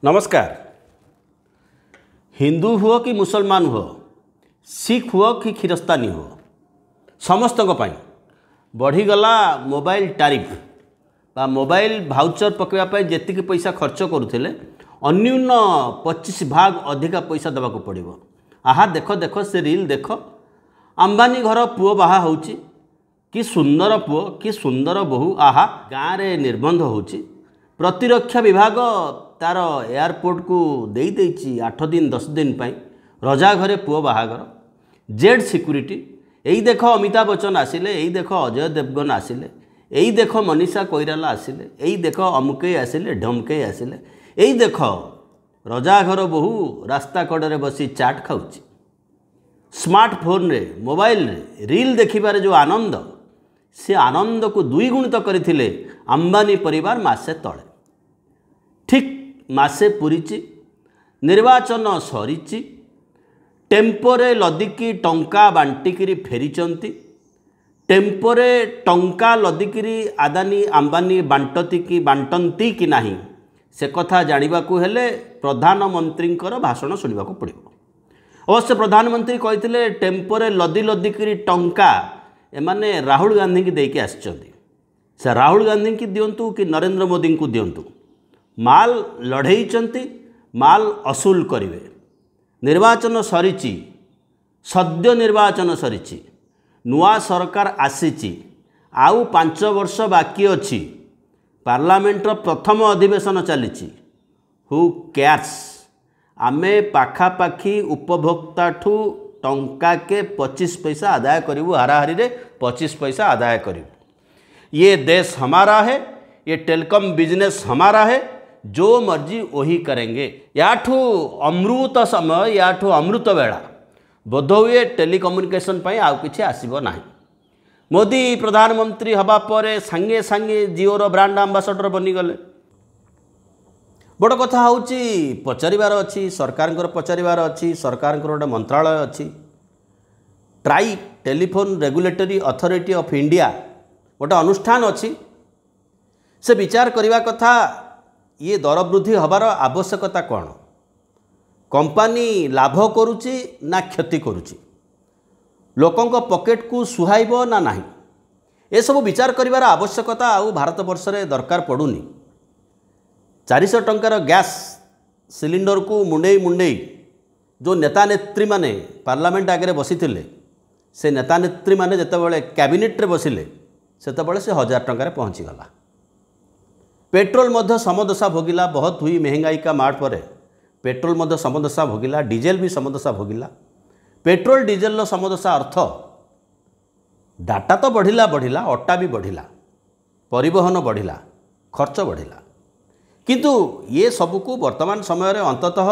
नमस्कार। हिंदू हुआ कि मुसलमान हुआ, सिख हुआ कि खीरस्तानी हुआ, समस्त बढ़ीगला मोबाइल टारिफ बा मोबाइल भाउचर पकड़ा जी पैसा खर्च करुले अन्यून 25 भाग अधिका पैसा देवाक पड़ो। आहा देख देख से रील देख, अंबानी घर पुओ बाहा होची, कि सुंदर पुओ कि सुंदर बहु। आहा गाँव में निर्बंध होची, प्रतिरक्षा विभाग तार एयरपोर्ट को दे देछि 8 दिन 10 दिन पाई रजा घरे पुओ बाहागर जेड सिक्यूरीटी। यही देख अमिताभ बच्चन आसिले, यही देख अजय देवगन आसिले, यही देख मनीषा कोइराला आसिले, यही देख अमुके आसिले ढमके आसिले, यही देख रजा घर बहु रास्ता कड़े बसी चाट खाऊची। स्मार्टफोन रे मोबाइल रे रील देखिबारे जो आनंद, से आनंद को द्विगुणित करथिले अंबानी परिवार मासे तले। ठीक मासे पुरीची, निर्वाचन सरीची, टेम्पोरे लदिकी टंका बांटिकी फेरीचंती। टेम्पोरे टंका लदिकी आदानी अंबानी बांटती कि बांटती कि नहीं से कथा जानिबाकू हेले प्रधानमंत्री भाषण शुणवाक पड़ो। अवश्य प्रधानमंत्री कहते टेम्पोरे लदी लदिकी टंका एमाने राहुल गांधी की देके आसिचंती। से राहुल गांधी की दियंतु कि नरेंद्र मोदी को दियंतु, माल लड़ेइचंती, माल असूल करिवे। निर्वाचन सरीची, सद्य निर्वाचन सरीची, नुआ सरकार आसीची, आउ 5 वर्ष बाकी अछि, पार्लियामेंटर प्रथम अधिवेशन चलीची। Who cares? आमे पाखापाखी उपभोक्ता ठू टंका के 25 पैसा आदाय करूँ, हाराहारी रे 25 पैसा आदाय करूँ। ये देश हमारा है, ये टेलीकॉम बिजनेस हमारा है, जो मर्जी वही करेंगे। याठू अमृत समय, याठू अमृत बेला बोध हुए टेलीकम्युनिकेशन पर आउ किछि आसीबो नाही। मोदी प्रधानमंत्री हबा परे सांगे सांगे जिओर ब्रांड आंबासडर बनीगले। बड़ कथा होची पचारिबार अच्छी, सरकार पचारिबार अच्छी, सरकार गोटे मंत्रालय अच्छी, try telephone regulatory authority of India गोटे अनुष्ठान अच्छी। से विचार करने कथा ये दर वृद्धि हबार आवश्यकता कौन, कंपनी लाभ करुची ना क्षति करुची, लोकों पॉकेट को सुहाइबो ना नहीं, ये सब विचार करिवार आवश्यकता आउ भारत वर्ष रे दरकार पड़ुनी। 400 टंकार गैस सिलिंडर को मुंडेई मुंडेई जो नेता नेत्री माने पार्लियामेंट आगे बसीथिले, से नेता नेत्री माने जेतेबेले कैबिनेट रे बसिले सेतेबेले से 1000 टंकार पहुँची गला। पेट्रोल मध्य समदशा भोगिला, बहुत हुई महंगाई का मार पर पेट्रोल मध्य समदशा भोगिला, डीजेल भी समदशा भोगिला। पेट्रोल डीजेल समदशा अर्थ डाटा तो बढ़िला बढ़िला, अट्टा भी बढ़िला, परिवहन बढ़िला, खर्च बढ़िला, किंतु ये सबको वर्तमान समय रे अंततः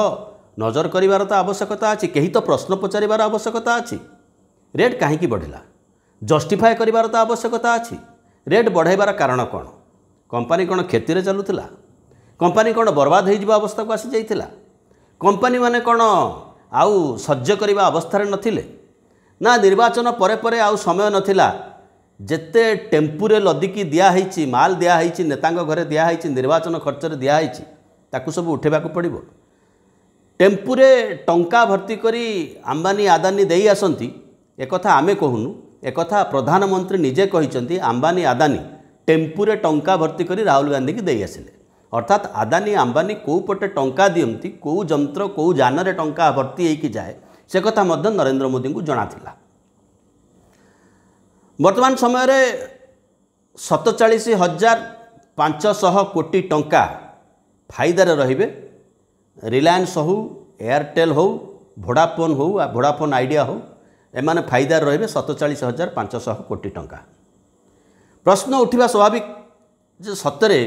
नजर करिवार तो आवश्यकता अछि। कहीं तो प्रश्न पचारिबार आवश्यकता अछि, रेट कहीं बढ़िला, जस्टिफाए करिवार तो आवश्यकता अछि। रेट बढ़ाइबार कारण कौन? कंपनी कौन क्षति रे चलुथिला? कंपनी कौन बर्बाद हो अवस्था को आसी जाइथिला? कंपनी माने कौन आउ सह्य करबा अवस्था रे नथिले? ना निर्वाचन परे परे आउ समय नथिला, जेते टेम्पुरे लदिकी दिया हैछि, माल दिया हैछि, नेतांग घरे दिया हैछि, निर्वाचन खर्च रे दिया हैछि, ताकू सब उठेबाकू पड़िबो। टेम्पुरे टंका भर्ती करी अंबानी आदानी देई आसंती, एकथा आमे कहूनु, एकथा प्रधानमंत्री निजे कहिसंती। अंबानी आदानी टेम्पुरे टंका भर्ती करी राहुल गांधी की देई आसिले। अर्थात आदानी अंबानी को पटे टंका दियंती, को जंत्र को जान रे टंका भर्ती होइकी जाए, से कथा मध्य नरेंद्र मोदी को जଣା थिला। वर्तमान समय रे 47,500 कोटी टंका फायदार रहिबे। रिलायंस हो, एयरटेल हो, वोडाफोन हो, वोडाफोन आइडिया हो, एमाने फायदार रहिबे 47,500 कोटी टंका। प्रश्न उठिबा स्वाभाविक जे सतरे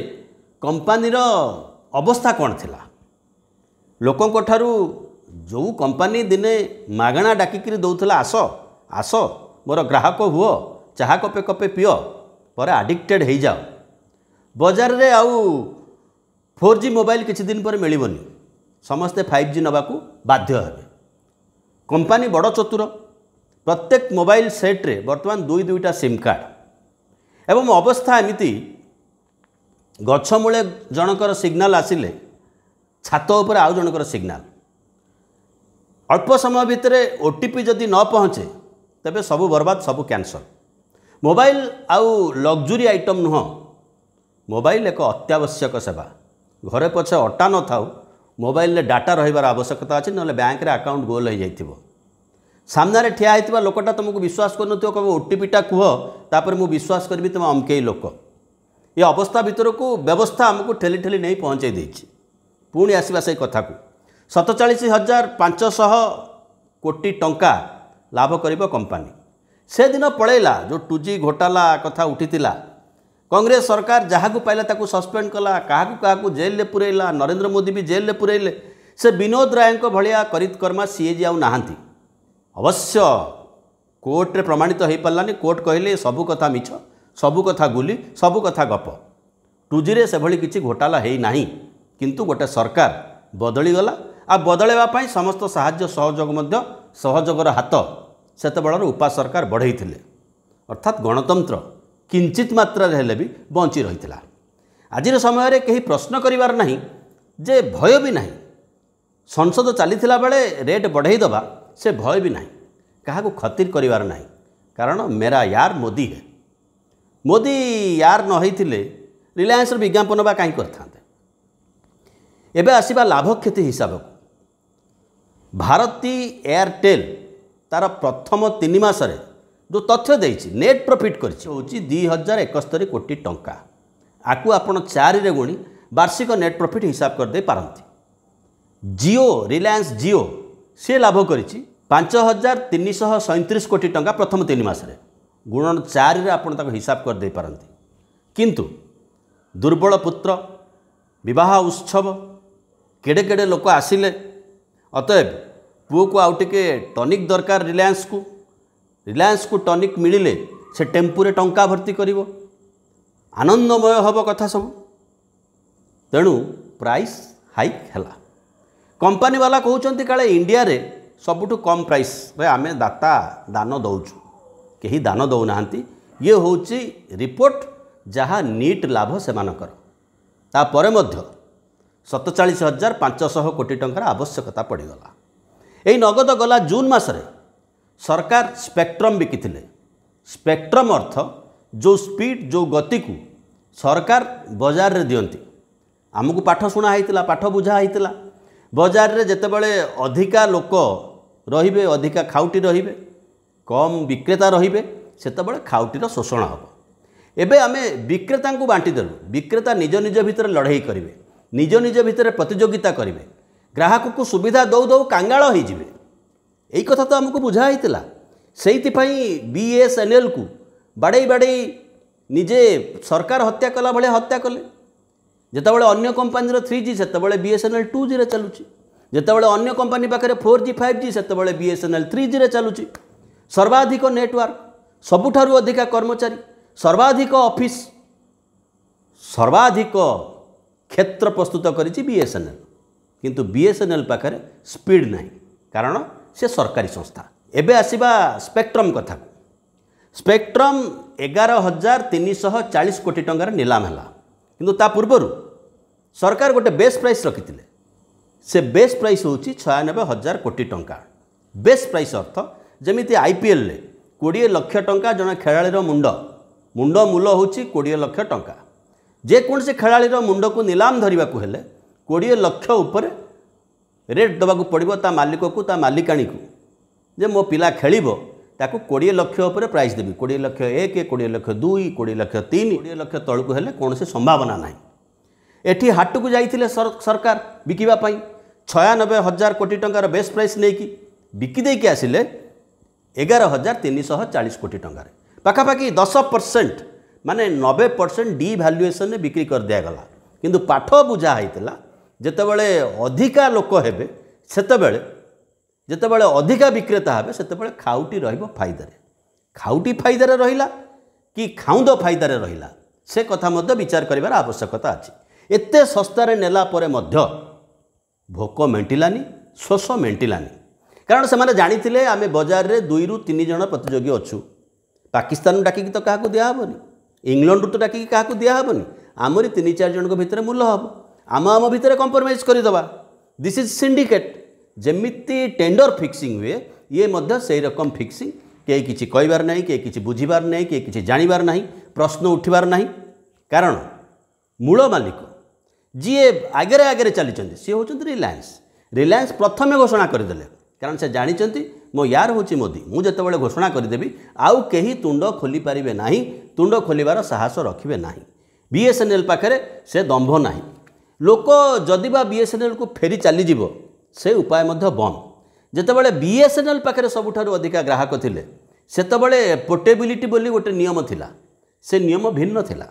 कंपनीर अवस्था कौन थिला? लोकों ठारू जो कंपनी दिने मागणा डाकिकी दौला, आस आस मोर ग्राहक हुओ, चाह कपे कपे पिओ, पर आडिक्टेड हो जाओ, बजार रे आउ 4G मोबाइल किछि दिन पर मिलिबनी, समस्ते 5G नबाकू बाध्य हेबे। कंपनी बड़ चतुर, प्रत्येक मोबाइल सेट रे वर्तमान 2-2टा सिम कार्ड एवं अवस्था एमिति गछ मूले जनकर सिग्नाल आसिले छात उपर आउ जनकर सिग्नाल अल्प समय भितर ओटीपी जदि न पहुँचे तेबे सबू बर्बाद सबू कैंसल। मोबाइल आउ लग्जुरी आइटम नुह, मोबाइल एक अत्यावश्यक सेवा। घरे पछे अटा न थाउ मोबाइल डाटा रहिबार आवश्यकता अच्छे, ना बैंक रे अकाउंट गोल हो जाइथिबो। सामने ठिया होता लोकटा तुमको विश्वास कर कह ओटीपीटा कह तापर मु विश्वास करी तुम अमकई लोक। ये अवस्था भितर को व्यवस्था आमको ठेली ठेली नहीं पहुँचे देछि। पुणी आसवा से कथा को 47,500 कोटी टंका लाभ करिबो कंपनी। से दिन पड़ेला जो 2G घोटाला कथा उठीतिला, कांग्रेस सरकार जहाँ को पाइला ताकू सस्पेंड कला, क्या जेल ले पुरैला, नरेंद्र मोदी भी जेल ले पुरैले। से विनोद राय भलिया करितकर्मा सीएजी आउ नाहांती। अवश्य कोर्ट रे प्रमाणित हो पारानी। कोर्ट कहले सबू कथा मिछ, सबू कथा गुली, सबू कथा गप। 2G रे से भली किछि घोटाला है नाही, किंतु गोटे सरकार बदली गला। आ बदलैवा पई समस्त साहाय्य सहयोग मध्य सहयोगर हाथ सेते बेलर उपा सरकार बढ़ाई। अर्थात गणतंत्र किंचित मात्रा हेले भी बंची रही। आज समय रे कहीं प्रश्न करिवार नहीं, जे भय भी नहीं। संसद चलीथिला बेले रेट बढ़ाई दबा से भय भी नहीं, क्या खतिर करिवार नहीं। कारण मेरा यार मोदी है। मोदी यार न होइथिले रिलायंस विज्ञापन बा कहीं करथांते। एबे आसीबा लाभ क्षति हिसाब को भारती एयरटेल तार प्रथम 3 मासरे जो तथ्य देछि नेट प्रॉफिट करछि होछि 2071 कोटी टंका। आकु आपण 4 रे गुणी वार्षिक नेट प्रॉफिट हिसाब कर दे पारंती। जियो रिलायंस जियो से लाभ करिछि 5,337 कोटी टंका प्रथम 3 मासरे। गुणन 4 रे आपण ताको हिसाब कर दे पारंती। किंतु दुर्बल पुत्र विवाह उत्सव केड़े केड़े लोक आसिले। अतएव पुओ को आउ टिके टनिक दरकार। रिलायंस को टनिक मिलिले से टेम्पुरे टंका भर्ती करिवो, आनंदमय हब कथा सब। तेणु प्राइस हाइक हैला। कंपनी वाला कहउचंती काले इंडिया रे सबुठु कम प्राइस रे आमे दाता दान दउछु, केही दान दउ नाहंती। ये होची रिपोर्ट जहाँ नीट लाभ से मानकर। तापरे मध्य 47,500 कोटी टंकार आवश्यकता पड़गला। यही नगद गला जून मासरे सरकार स्पेक्ट्रम बिकिथिले। स्पेक्ट्रम अर्थ जो स्पीड जो गति को सरकार बाजार रे दियंती। आमको पाठ शुणा होता, पाठ बुझा होता। बाजार रे जेतेबेले अधिका लोक रहिबे, अधिका खाउटी रहिबे, कम विक्रेता रहिबे, सेतेबेले खाउटीर शोषण हम। एबे आमे विक्रेता को बांटी देलु। विक्रेता निज निज भितर लड़ाई करेंगे, निज निज भितर प्रतियोगिता करेंगे, ग्राहक को सुविधा दौ दौ कांगाल हो जिवे। यही कथा तो आमको बुझा होता। से BSNL को बाड़े बाड़े निजे सरकार हत्या कला भाया हत्या कले। जितेबाला अन्य कंपानी 3G सेतेबाला BSNL 2G रे चलुची। जितेबाला अन्य कंपानी पाखे 4G 5G सेतेबाला BSNL 3G रे चलुची। सर्वाधिक नेटवर्क, सबुठारु अधिका कर्मचारी, सर्वाधिक ऑफिस, सर्वाधिक क्षेत्र प्रस्तुत करिछि BSNL। किंतु BSNL पाखे स्पीड नहीं, कारण से सरकारी संस्था। एबे आसीबा स्पेक्ट्रम कथा। स्पेक्ट्रम 11,340 कोटी टंकार नीलाम है। किंतु ता पूर्वर सरकार गोटे बेस प्राइस रखिथिले। से बेस प्राइस होची 96,000 कोटी टंका। बेस प्राइस अर्थ जमिति IPL ले 20 लाख टंका जन खेलाड़ीर मुंड मूल होची 20 लाख टंका। जेकोसी खेलाड़ीर मुंड को नीलाम धरने को हेले 20 लाख उपर रेट दबाक पड़ो ता मालिक को, ता मालिकाणी को। जे मो पिला खेलिबो ताकू 20 लाख उपर प्राइस देवी। 20 लाख 1, 20 लाख 2, 20 लाख 3, 20 लाख तलू हेले कौन से संभावना ना। एठी हाट को जाइथिले सरकार बिकिबा पई 96,000 कोटी टंकार बेस प्राइस नहीं कि बिकी देकी आसिले 11,340 कोटी टंकार। पाखापाखि 10% माने 90% डिभैल्युएसन बिक्री कर दिगला। किंतु पाठ बुझा होता जितेबले अधिका लोक हेबे सेतेबेले जितेबले अधिका विक्रेता हेबे सेतेबेले खाउटी रहिबो फायदारे। खाउटी फायदारे रहिला कि खाउंद फायदारे रहिला से कथा मध्य विचार करिवार आवश्यकता अछि। एते सस्तारे नेला परे मध्य भोक मेंटिलानी, शोष मेंटिलानी। कारण से माने जानिथिले आमे बाजार रे 2 रु 3 जण प्रतियोगी अछु। पाकिस्तान डाकी तो क्या दिया हेनी, इंग्लैंड तो डाकी क्या दिया हेनी, आमरी 3-4 जन भितर मूल्य हम। आम भितर कंप्रोमाइज करदे दिस इज सिंडिकेट जमिति टेंडर फिक्सिंग हुए ये मध्य से रकम फिक्सिंग कई किसी कहबार नहीं कई किसी बुझीबार नहीं कई किसी जानिबार नहीं प्रश्न उठिबार नहीं कारण मूल मालिक जी आगे आगे चली सी हूँ रिलायंस प्रथमे घोषणा करदे कारण से जानी मो यार हूँ मोदी मुझे जिते घोषणा करदेवी आउ कहीं तुंड खोली पारे ना तुंड खोलिबार साहस रखिए ना बीएसएनएल पाखे से दंभ ना लोक जदि बा बीएसएनएल को फेरी चलीज से उपाय बंद जितेबाला बीएसएनएल पाखे सबुठारु अधिका ग्राहक थिले सेतबेले पोर्टेबिलिटी बोली गोटे नियम थिला से नियम भिन्न थिला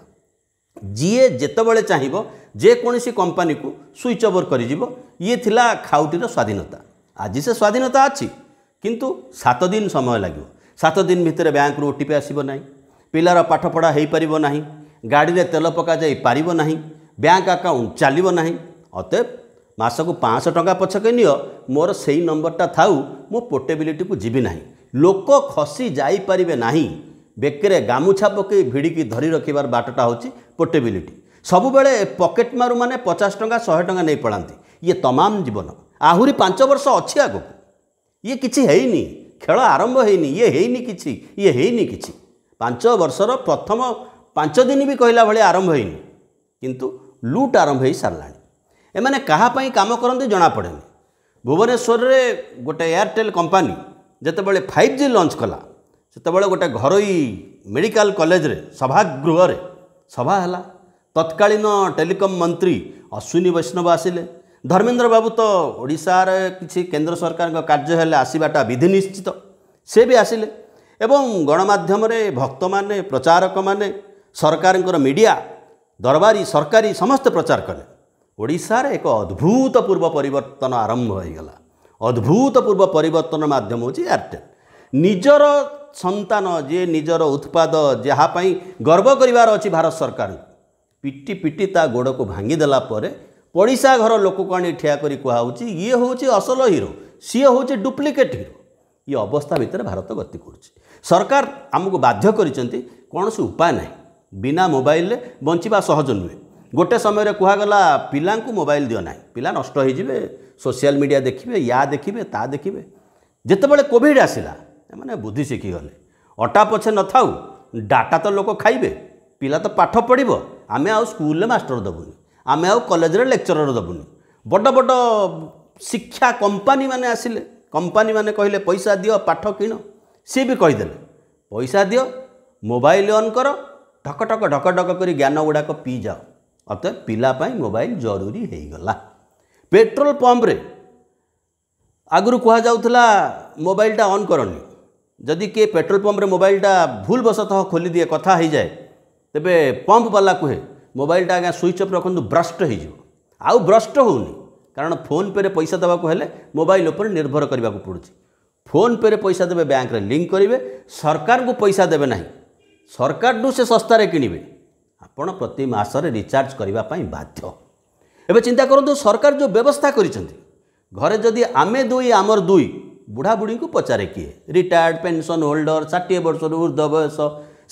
जीए जेतबेले चाहिबो जे कोनसी कंपनी को स्विच ओवर करिजिबो ये थिला खाउटीर स्वाधीनता आज से स्वाधीनता अच्छी किंतु 7 दिन समय लगे 7 दिन भितर बैंक रू ओटीपी आसीबो नाही पिलार पाठपढ़ा हो पारिबो नाही गाड़ी रे तेल पका जाई पारिबो नाही बैंक अकाउंट चलिबो नाही अतएव मासक 500 टंका पछके नियो मोर सेही नंबरटा थाउ मो पोर्टेबिलिटी को जीवी नाही लोक खसी जाई पारिबे नाही बेकरे गामुछा पके भिड़िकी धरी रखिबार बाटटा होची पोर्टेबिलिटी सबु बेले पॉकेट मारू माने 50 टंका 100 टंका नहीं पड़ाती ये तमाम जीवन आहुरी 5 वर्ष अच्छी आगो ये किछि हेइनी खेल आरंभ हेइनी ये हेइनी किछि ये हेइनी किछि 5 वर्षर प्रथम 5 दिन भी कहला भले आरंभ हेइनी किंतु लूट आरंभ हो साराणी एमाने कहा पई काम करते जना पड़ेनी भुवनेश्वर रे गोटे एयरटेल कंपनी जितेबाला 5G लॉन्च कला सेतेबाला गोटे घरोई मेडिकल कॉलेज रे सभागृह रे सभा है तत्कालीन टेलीकॉम मंत्री अश्विनी वैष्णव आसिले धर्मेंद्र बाबू तो ओडिशार किसी केंद्र सरकार का कार्य है आसवाटा विधि निश्चित से भी आसिले एवं गणमाध्यम भक्त माने प्रचारक माने सरकार मीडिया दरबारी सरकारी समस्त प्रचार कले ओडिशार एक अद्भुतपूर्व परिवर्तन आरंभ हो गला अद्भुतपूर्व परिवर्तन माध्यम हूँ एयरटेल निजर संतान जे निजर उत्पाद जहाँपाई गर्व करिवार अछि भारत सरकार पिटी पिटी ता गोड़ को भांगीदेला पड़िशा घर लोक को आनी ठिया करी कहूँ ये हूँ असल हिरो सी हूँ डुप्लिकेट हिरो ये अवस्था भितर भारत गति कर सरकार आमको बाध्य करिसेंती कौन सी उपाय ना बिना मोबाइल बंचिबा सहज नुहे गोटे समय कहगला पिला मोबाइल दियो ना पिला नष्ट हो सोशल मीडिया देखिए या देखिए ता देखिए जितेबाला कोविड आसला मैंने बुद्धि शिखीगले अटा पछे न थाउ डाटा तो लोक खाइबे पिला तो पाठ पढ़ो आमे आउ स्कूल मास्टर दबुनी आमे आउ कॉलेज रे लेक्चरर दबुनी बड़ बड़ शिक्षा कंपनी माने आसिले कंपनी माने कहले पैसा दियो पाठ किण सी भी कहीदेले पैसा दियो मोबाइल ऑन कर ढक ढक ढक ढक कर ज्ञान गुड़ाक पी जाओ अतः पिलापाई मोबाइल जरूरी हो गला पेट्रोल पंप रे आगुरी कह जाउथला मोबाइलटा ऑन करनी जदि किए पेट्रोल पंप रे मोबाइलटा भूल बसतः खोली दिए कथा हो जाए तेबे पंप वाला कहे मोबाइलटा आज्ञा स्विच ऑफ रखु ब्रस्ट हो ब्रस्ट होनी कारण फोन पे रे पैसा देवाक हेले मोबाइल उपर निर्भर करने को पड़ुछि फोन पे रे पैसा देवे बैंक रे लिंक करेंगे सरकार को पैसा देवे ना सरकार से सस्तार किणवे आपण प्रति मासरे रिचार्ज करने बाध्य एवं चिंता करूँ सरकार जो व्यवस्था करिसेंती घरे जदि आमे दुई आमर दुई बुढ़ा बुढ़ी को पचारे किए रिटायर्ड पेंशन होल्डर 60 वर्ष ऊर्ध्व बयस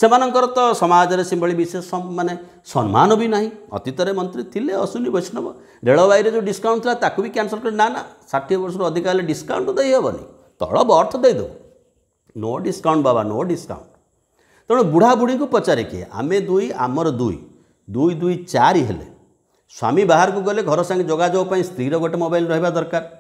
से तो समाज में से विशेष माने सम्मान भी ना अतीत मंत्री थिले अश्विनी वैष्णव रेलवाई जो डिस्काउंट था भी कैंसल कर ना 60 वर्ष अधिक हेल्ले डिस्काउंट दे हेनी तल बर्थ देदेव नो डिस्काउंट बाबा नो डिस्काउंट तेणु बुढ़ा बुढ़ी को पचारे किए आमे दुई आमर दुई दुई दुई 4 हेले स्वामी बाहर को गले घर संगे जोगाजोग स्त्री गोटे मोबाइल रहा दरकार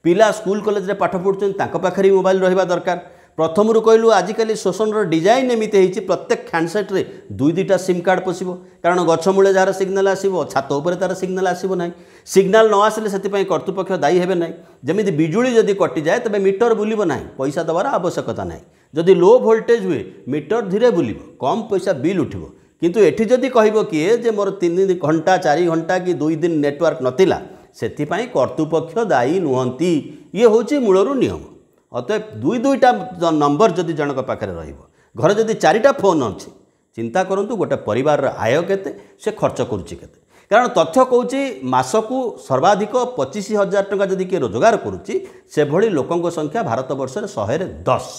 पिला स्कूल कॉलेज रे पाठ पढ़ुछन पाखे मोबाइल रहा दरकार प्रथम कहलु आजिकल शोषण डिजाइन एमती होती प्रत्येक हैंडसेट रे 2-2टा सिम कार्ड पशिबो कारण गछ मूले जार सिग्नाल आसीबो छात उपर तार सिग्नाल आसीबो ना सिग्नाल न आसिले से कर्तृपक्ष दायी हेबे ना जमी बिजुली जदि कटि जाए तबे मीटर बुलिबो ना पैसा देवार आवश्यकता ना जदि लो वोल्टेज हुए मीटर धीरे बुलिबो कम पैसा बिल उठिबो किंतु एठी जदि कहबो किए जे मोर 3 घंटा 4 घंटा कि 2 दिन नेटवर्क नथिला सेथिपाई कर्तृपक्ष दायी नुहंती ये होची मूलरू नियम अतएव 2-2टा नंबर जदि जनक पाखे घर जदि 4टा फोन अच्छी चिंता करूँ गोटे परिवार आय केते से खर्च करुच्ची केते कारण तथ्य कौची मासकू सर्वाधिक 25,000 टंका जदि किए रोजगार करुच्ची से भली लोकंक संख्या भारत वर्ष 110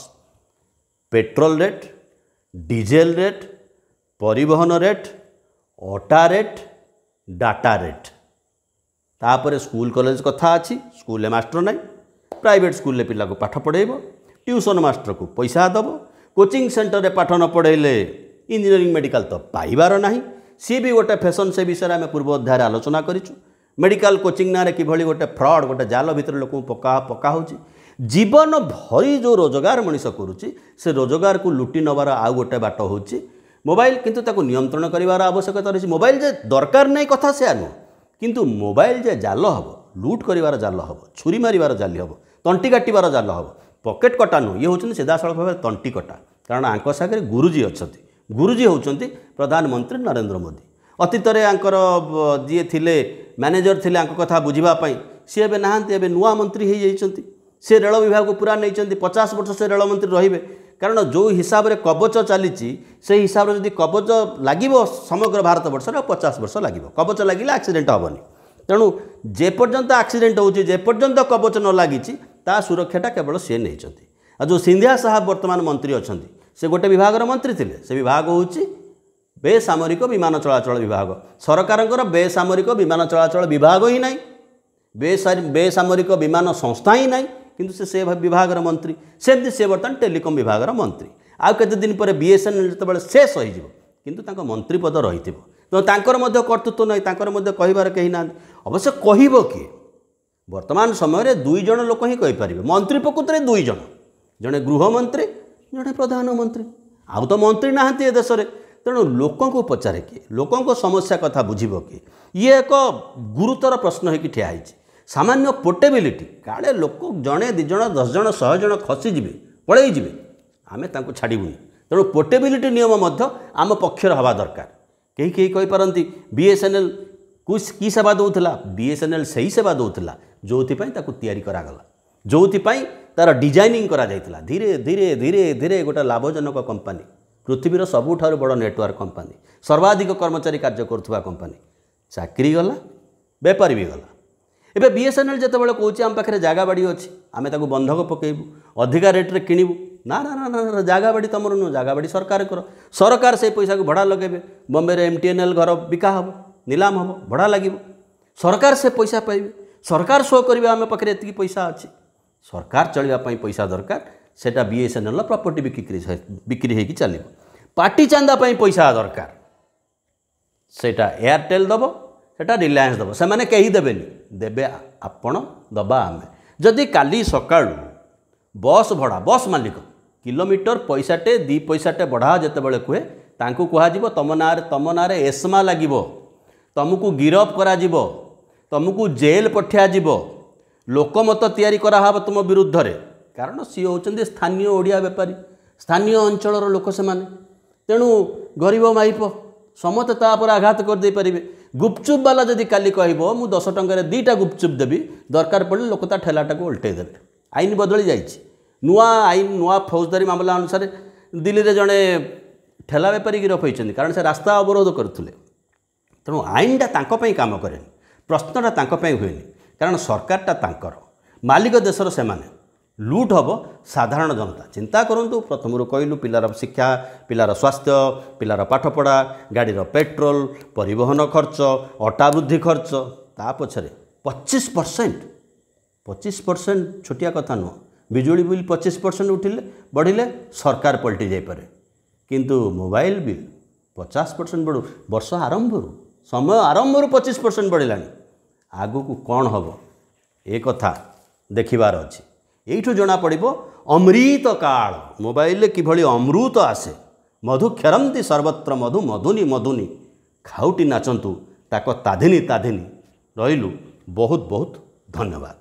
पेट्रोल रेट डीजेल रेट परिवहन रेट अटा रेट डाटा रेट तापर स्कूल कॉलेज कथा अच्छी स्कूल मास्टर ना प्राइवेट स्कूल पिला को पाठ पढ़ेब ट्यूशन मास्टर को पैसा दब कोचिंग सेंटर रे पाठ न पढ़ेले इंजीनियरिंग मेडिकल तो पाइबार ना सी भी गोटे फैशन से विषय आम पूर्व अध्याय आलोचना करूँ मेडिकल कोचिंग ना किभली गोटे फ्रॉड गोटे जाल भितर लोक पका पका हो जीवन भरी जो रोजगार मनीष करुच्ची से रोजगार को लुटि नबार आउ गोटे बाट हो मोबाइल किंतु ताको नियंत्रण करार आवश्यकता रही मोबाइल जे दरकार नहीं कथा से नुह किंतु मोबाइल जे जाल हम लुट कर जाल हम छुरी मारिबार जाली हम तंटी काटिबार जाल हम पकेट कटा नुह ये होती सीधासल भाव तंटी कटा कारण आंक सागर गुरुजी अच्छा गुरुजी होती प्रधानमंत्री नरेंद्र मोदी अतीत जी थिले मैनेजर थिले कथा बुझापी सी ए नहांती नुआ मंत्री हो जाती से रेल विभाग को पूरा नहीं 50 वर्ष से रेल मंत्री रे कारण जो हिसाब से कवच चली से हिसाब से जब कवच लगे समग्र भारत वर्ष 50 वर्ष लगे कवच लगे एक्सीडेंट हेनी तेणु जेपर्यंत एक्सीडेंट होपर्यंत कवच न लगी सुरक्षाटा केवल सी नहीं जो सिंधिया साहब वर्तमान मंत्री अच्छा से गोटे विभाग मंत्री थे से विभाग हूँ बेसामरिक विमान चलाचल विभाग सरकार बेसामरिक विमान चलाचल विभाग ही ना बेसामरिक विमान संस्था ही ना किंतु से विभाग मंत्री सेमती से बर्तमान टेलीकॉम विभाग मंत्री आउ केते दिन पर बीएसएनएल जो शेष हो मंत्री पद रही तो कर्तृत्व नहीं कहबार कहीं ना अवश्य कह किए वर्तमान समय दुई जन लोक ही कहीपर मंत्री प्रकृत दुई जन जड़े गृहमंत्री जड़े प्रधानमंत्री आउ तो मंत्री नहांती ए देश में तेणु लोकों को पचारे किए लोकों समस्या कथा बुझीब किए ये एक गुरुतर प्रश्न होगी ठिया सामान्य पोर्टेबिलिटी काले लोक जड़े दिज 10 जन 100 जन खसीजे पलि जी आम छाड़बूनी तेणु पोर्टेबिलिटी नियम आम पक्षर हवा दरकार कहीं कहीं कहीपारती बीएसएनएल की सेवा दूला बीएसएनएल से ही सेवा दूला जो तैयारी करागला जो तार डिजाइनिंग करा जाइतिला धीरे धीरे धीरे धीरे गोटे लाभजनक कंपानी पृथ्वीर सबुठार बड़ नेटवर्क कंपानी सर्वाधिक कर्मचारी कार्य करुवा कंपानी चाकरी गला बेपारी भी गला एबे बीएसएनएल जिते बड़े कौच आम पाखे जगह बाड़ी अच्छी आम ताक बंधक पकेबू अधिका रेट्रे किणु ना ना ना ना जगह बाड़ी तुम नुह जगह बाड़ी सरकार कर सरकार से पैसा को भड़ा लगे बम्बे एमटीएनएल घर बिका हम नीलाम हम भड़ा लगे सरकार से पैसा पाइबे सरकार शो करेंगे आम पाखे एति पैसा अच्छी सरकार चलवाई पैसा दरकार सेटा बीएसएनएल प्रॉपर्टी बिक्री होगी चलो पार्टी चांदा पैसा दरकार सेटा एयरटेल दब सेटा रिलायंस दब से कहीं देवेनि देवे आपण दबा आम जदि काली सका बस भड़ा बस मालिक किलोमीटर पैसाटे 2 पैसाटे बढ़ा जिते बड़े कहे तांकू कह तुम ना एस्मा लगे तुमको गिरफ करा तुमको जेल पठिया लोकमत तैयारी कराहब तुम विरुद्ध रे कारण सी होती स्थानीय ओडिया बेपारी स्थानीय अंचल लोक से तेणु गरीब माइप समस्त तापर आघात करदे पारे गुपचुप वाला जदि काली कहब मु 10 टंकार 2टा गुपचुप देवी दरकार पड़े लोक ता ठेलाटा को उल्टे देवे आईन बदली जाइए नुआ आईन नुआ फौजदारी मामला अनुसार दिल्ली में जड़े ठेला बेपारी गिरफ होती कारण से रास्ता अवरोध करुले तेणु आईनटा काम कैनि प्रश्नटा हुए कारण सरकारटा तांकर मालिक देशर से लुट हम साधारण जनता चिंता करूँ प्रथम कहलु पिलार शिक्षा पिलार स्वास्थ्य पिलार पाठपढ़ा गाड़ीर पेट्रोल परिवहन खर्च अटा वृद्धि खर्च ता पछरे 25% छोटिया कथा नुह बिजुली बिल 25% उठिले बढ़िले सरकार पलटि जापे किंतु मोबाइल बिल 50% बढ़ू वर्ष आरंभ समय आरंभ 25% बढ़ला आगु को कौन हम ए कथा देखिबार अच्छी यू जना पड़ो अमृत काल मोबाइल किभली अमृत आसे मधु क्षरंती सर्वत्र मधु मधुनी मधुनी खाउटी नाचंतु ताक ताधिनी ताधिनी रहिलु बहुत बहुत धन्यवाद।